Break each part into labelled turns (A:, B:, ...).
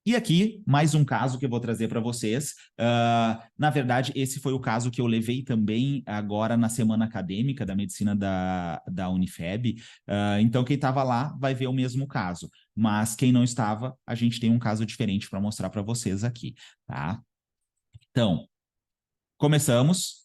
A: E aqui, mais um caso que eu vou trazer para vocês. Na verdade, esse foi o caso que eu levei também agora na semana acadêmica da medicina da Unifeb. Então, quem estava lá vai ver o mesmo caso. Mas quem não estava, a gente tem um caso diferente para mostrar para vocês aqui, tá? Então, começamos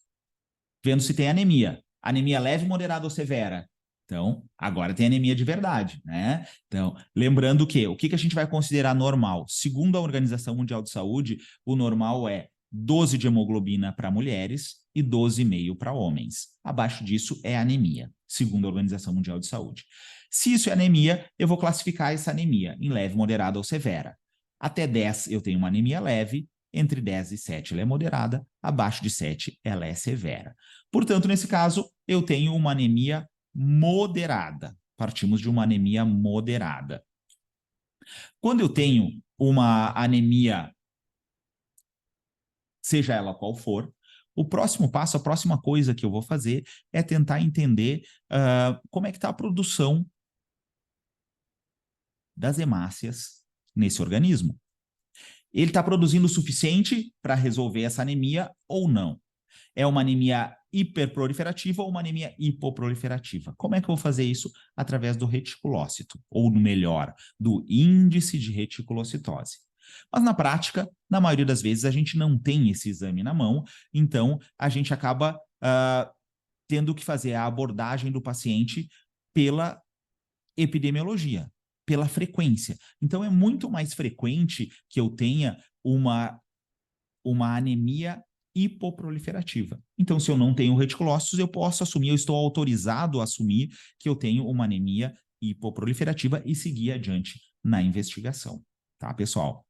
A: vendo se tem anemia. Anemia leve, moderada ou severa? Então, agora tem anemia de verdade, né? Então, lembrando que o que a gente vai considerar normal? Segundo a Organização Mundial de Saúde, o normal é 12 de hemoglobina para mulheres e 12,5 para homens. Abaixo disso é anemia, segundo a Organização Mundial de Saúde. Se isso é anemia, eu vou classificar essa anemia em leve, moderada ou severa. Até 10 eu tenho uma anemia leve, entre 10 e 7 ela é moderada, abaixo de 7 ela é severa. Portanto, nesse caso, eu tenho uma anemia moderada. Partimos de uma anemia moderada. Quando eu tenho uma anemia, seja ela qual for, o próximo passo, a próxima coisa que eu vou fazer é tentar entender como é que está a produção das hemácias nesse organismo. Ele está produzindo o suficiente para resolver essa anemia ou não? É uma anemia hiperproliferativa ou uma anemia hipoproliferativa? Como é que eu vou fazer isso? Através do reticulócito, ou melhor, do índice de reticulocitose. Mas na prática, na maioria das vezes, a gente não tem esse exame na mão, então a gente acaba tendo que fazer a abordagem do paciente pela epidemiologia, pela frequência. Então é muito mais frequente que eu tenha uma anemia hipoproliferativa. Então, se eu não tenho reticulócitos, eu posso assumir, eu estou autorizado a assumir que eu tenho uma anemia hipoproliferativa e seguir adiante na investigação, tá, pessoal?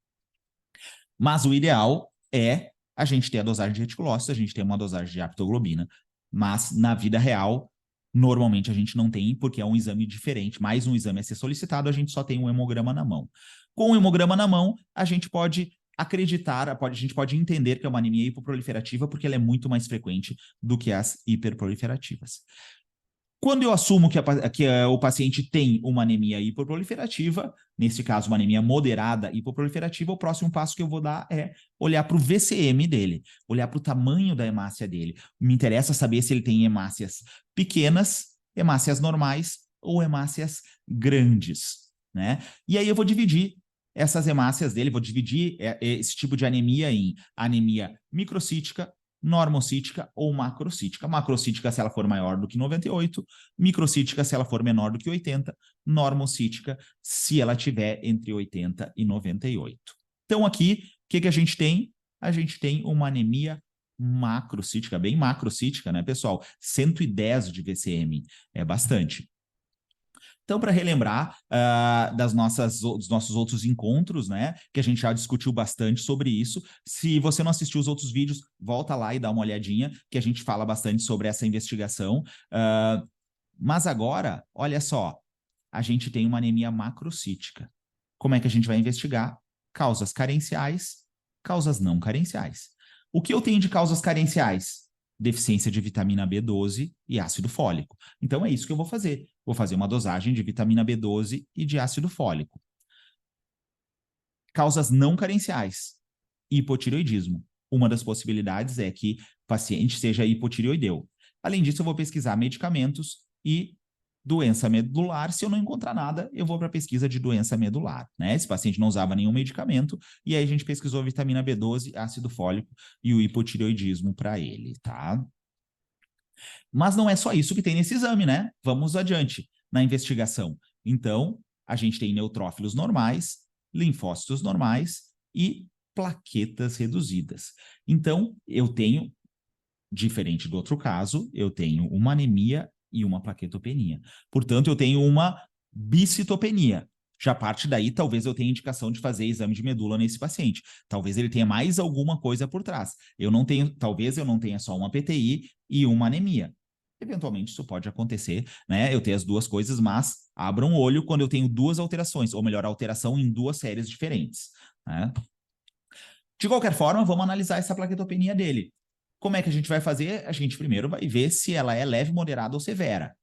A: Mas o ideal é a gente ter a dosagem de reticulócitos, a gente ter uma dosagem de aptoglobina, mas na vida real, normalmente a gente não tem, porque é um exame diferente, mais um exame a ser solicitado, a gente só tem um hemograma na mão. Com o hemograma na mão, a gente pode acreditar, a gente pode entender que é uma anemia hipoproliferativa, porque ela é muito mais frequente do que as hiperproliferativas. Quando eu assumo que o paciente tem uma anemia hipoproliferativa, nesse caso uma anemia moderada hipoproliferativa, o próximo passo que eu vou dar é olhar para o VCM dele, olhar para o tamanho da hemácia dele. Me interessa saber se ele tem hemácias pequenas, hemácias normais ou hemácias grandes, né? E aí eu vou dividir essas hemácias dele, vou dividir esse tipo de anemia em anemia microcítica, normocítica ou macrocítica. Macrocítica se ela for maior do que 98, microcítica se ela for menor do que 80, normocítica se ela tiver entre 80 e 98. Então aqui, o que a gente tem? A gente tem uma anemia macrocítica, bem macrocítica, né, pessoal? 110 de VCM, é bastante. Então, para relembrar dos nossos outros encontros, né, que a gente já discutiu bastante sobre isso, se você não assistiu os outros vídeos, volta lá e dá uma olhadinha, que a gente fala bastante sobre essa investigação. Mas agora, olha só, a gente tem uma anemia macrocítica. Como é que a gente vai investigar? Causas carenciais, causas não carenciais. O que eu tenho de causas carenciais? Deficiência de vitamina B12 e ácido fólico. Então é isso que eu vou fazer. Vou fazer uma dosagem de vitamina B12 e de ácido fólico. Causas não carenciais. Hipotireoidismo. Uma das possibilidades é que o paciente seja hipotireoideu. Além disso, eu vou pesquisar medicamentos e doença medular. Se eu não encontrar nada, eu vou para a pesquisa de doença medular, né? Esse paciente não usava nenhum medicamento, e aí a gente pesquisou vitamina B12, ácido fólico e o hipotireoidismo para ele, tá? Mas não é só isso que tem nesse exame, né? Vamos adiante na investigação. Então, a gente tem neutrófilos normais, linfócitos normais e plaquetas reduzidas. Então, eu tenho, diferente do outro caso, eu tenho uma anemia e uma plaquetopenia. Portanto, eu tenho uma bicitopenia. Já parte daí, talvez eu tenha indicação de fazer exame de medula nesse paciente. Talvez ele tenha mais alguma coisa por trás. Talvez eu não tenha só uma PTI e uma anemia. Eventualmente isso pode acontecer, né? Eu tenho as duas coisas, mas abram o olho quando eu tenho duas alterações, ou melhor, alteração em duas séries diferentes, né? De qualquer forma, vamos analisar essa plaquetopenia dele. Como é que a gente vai fazer? A gente primeiro vai ver se ela é leve, moderada ou severa.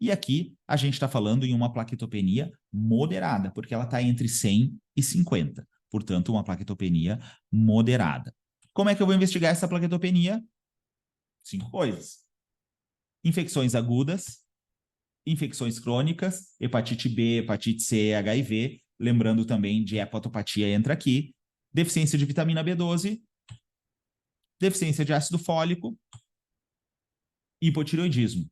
A: E aqui a gente está falando em uma plaquetopenia moderada, porque ela está entre 100 e 50. portanto, uma plaquetopenia moderada. Como é que eu vou investigar essa plaquetopenia? 5 coisas. Infecções agudas, infecções crônicas, hepatite B, hepatite C, HIV, lembrando também de hepatopatia entra aqui, deficiência de vitamina B12, deficiência de ácido fólico, hipotireoidismo.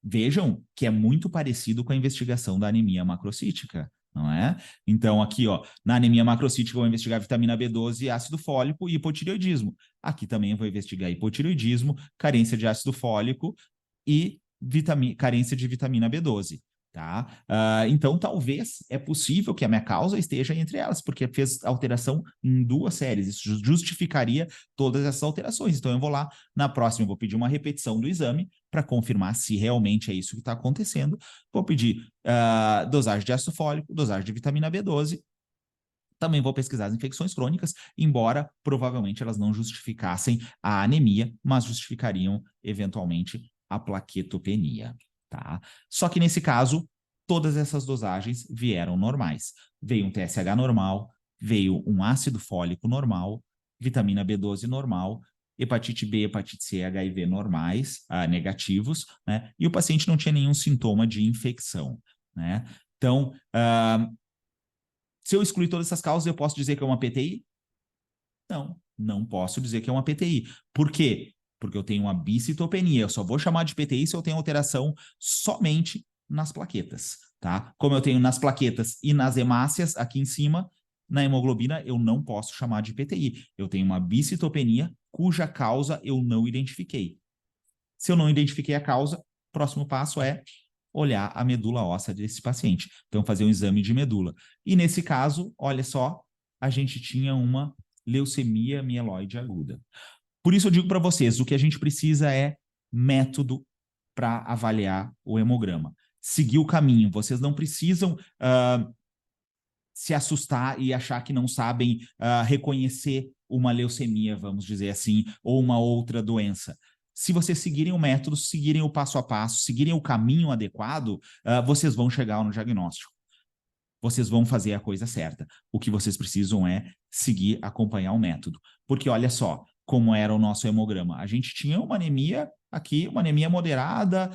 A: Vejam que é muito parecido com a investigação da anemia macrocítica, não é? Então, aqui, ó, na anemia macrocítica, eu vou investigar vitamina B12, ácido fólico e hipotireoidismo. Aqui também eu vou investigar hipotireoidismo, carência de ácido fólico e carência de vitamina B12. Tá? Então, talvez é possível que a minha causa esteja entre elas, porque fez alteração em 2 séries. Isso justificaria todas essas alterações. Então, eu vou lá, na próxima, eu vou pedir uma repetição do exame para confirmar se realmente é isso que está acontecendo. Vou pedir dosagem de ácido fólico, dosagem de vitamina B12. Também vou pesquisar as infecções crônicas, embora provavelmente elas não justificassem a anemia, mas justificariam, eventualmente, a plaquetopenia. Tá? Só que nesse caso, todas essas dosagens vieram normais. Veio um TSH normal, veio um ácido fólico normal, vitamina B12 normal, hepatite B, hepatite C, HIV normais, negativos, né? E o paciente não tinha nenhum sintoma de infecção, né? Então, se eu excluir todas essas causas, eu posso dizer que é uma PTI? Não, não posso dizer que é uma PTI. Por quê? Porque eu tenho uma bicitopenia. Eu só vou chamar de PTI se eu tenho alteração somente nas plaquetas, tá? Como eu tenho nas plaquetas e nas hemácias aqui em cima, na hemoglobina eu não posso chamar de PTI. Eu tenho uma bicitopenia cuja causa eu não identifiquei. Se eu não identifiquei a causa, o próximo passo é olhar a medula óssea desse paciente. Então, fazer um exame de medula. E nesse caso, olha só, a gente tinha uma leucemia mieloide aguda. Por isso eu digo para vocês, o que a gente precisa é método para avaliar o hemograma. Seguir o caminho. Vocês não precisam se assustar e achar que não sabem reconhecer uma leucemia, vamos dizer assim, ou uma outra doença. Se vocês seguirem o método, seguirem o passo a passo, seguirem o caminho adequado, vocês vão chegar no diagnóstico. Vocês vão fazer a coisa certa. O que vocês precisam é seguir, acompanhar o método. Porque olha só como era o nosso hemograma. A gente tinha uma anemia aqui, uma anemia moderada,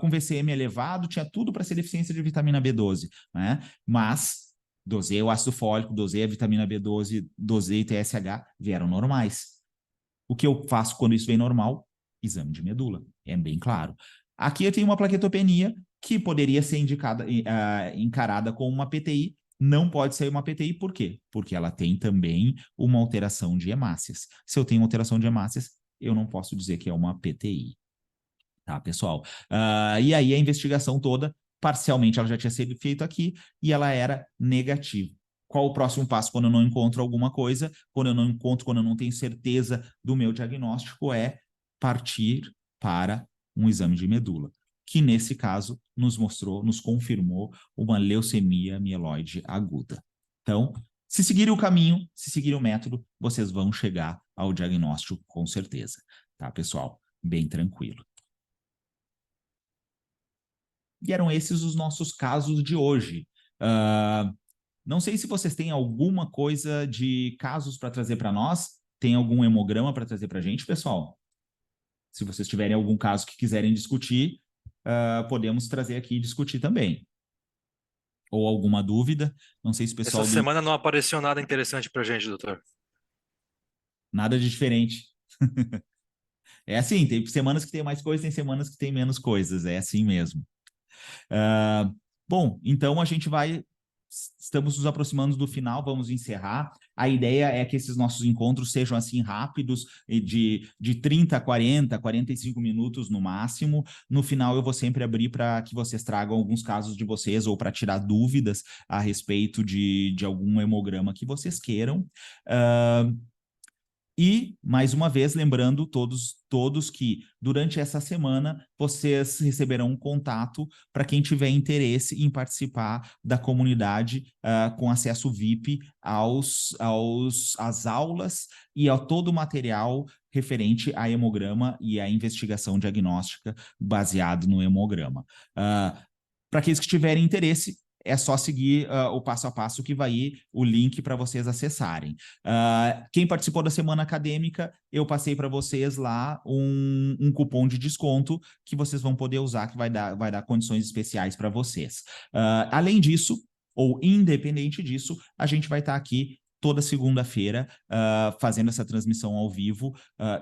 A: com VCM elevado, tinha tudo para ser deficiência de vitamina B12, né? Mas dosei o ácido fólico, dosei a vitamina B12, dosei TSH, vieram normais. O que eu faço quando isso vem normal? Exame de medula, é bem claro. Aqui eu tenho uma plaquetopenia que poderia ser encarada como uma PTI, não pode ser uma PTI, por quê? Porque ela tem também uma alteração de hemácias. Se eu tenho alteração de hemácias, eu não posso dizer que é uma PTI. Tá, pessoal? E aí a investigação toda, parcialmente, ela já tinha sido feita aqui e ela era negativa. Qual o próximo passo quando eu não encontro alguma coisa, quando eu não tenho certeza do meu diagnóstico, é partir para um exame de medula, que nesse caso nos confirmou uma leucemia mieloide aguda. Então, se seguirem o caminho, se seguirem o método, vocês vão chegar ao diagnóstico com certeza, tá, pessoal? Bem tranquilo. E eram esses os nossos casos de hoje. Não sei se vocês têm alguma coisa de casos para trazer para nós. Tem algum hemograma para trazer para a gente, pessoal? Se vocês tiverem algum caso que quiserem discutir, podemos trazer aqui e discutir também. Ou alguma dúvida. Não sei se o pessoal...
B: Essa semana não apareceu nada interessante para a gente, doutor.
A: Nada de diferente. É assim, tem semanas que tem mais coisas, tem semanas que tem menos coisas. É assim mesmo. Bom, então a gente estamos nos aproximando do final, vamos encerrar. A ideia é que esses nossos encontros sejam assim rápidos, de 30 a 40, 45 minutos no máximo. No final eu vou sempre abrir para que vocês tragam alguns casos de vocês ou para tirar dúvidas a respeito de algum hemograma que vocês queiram. E, mais uma vez, lembrando todos que durante essa semana vocês receberão um contato para quem tiver interesse em participar da comunidade com acesso VIP às aulas e a todo o material referente a hemograma e à investigação diagnóstica baseado no hemograma. Para aqueles que tiverem interesse, é só seguir o passo a passo que vai ir o link para vocês acessarem. Quem participou da semana acadêmica, eu passei para vocês lá um cupom de desconto que vocês vão poder usar, que vai dar condições especiais para vocês. Além disso, ou independente disso, a gente vai estar aqui toda segunda-feira, fazendo essa transmissão ao vivo,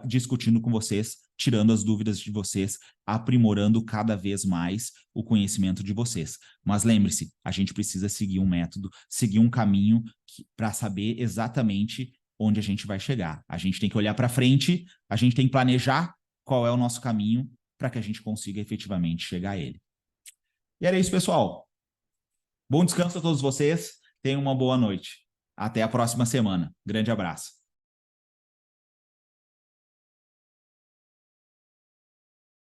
A: discutindo com vocês, tirando as dúvidas de vocês, aprimorando cada vez mais o conhecimento de vocês. Mas lembre-se, a gente precisa seguir um método, seguir um caminho para saber exatamente onde a gente vai chegar. A gente tem que olhar para frente, a gente tem que planejar qual é o nosso caminho para que a gente consiga efetivamente chegar a ele. E era isso, pessoal. Bom descanso a todos vocês. Tenham uma boa noite. Até a próxima semana. Grande abraço.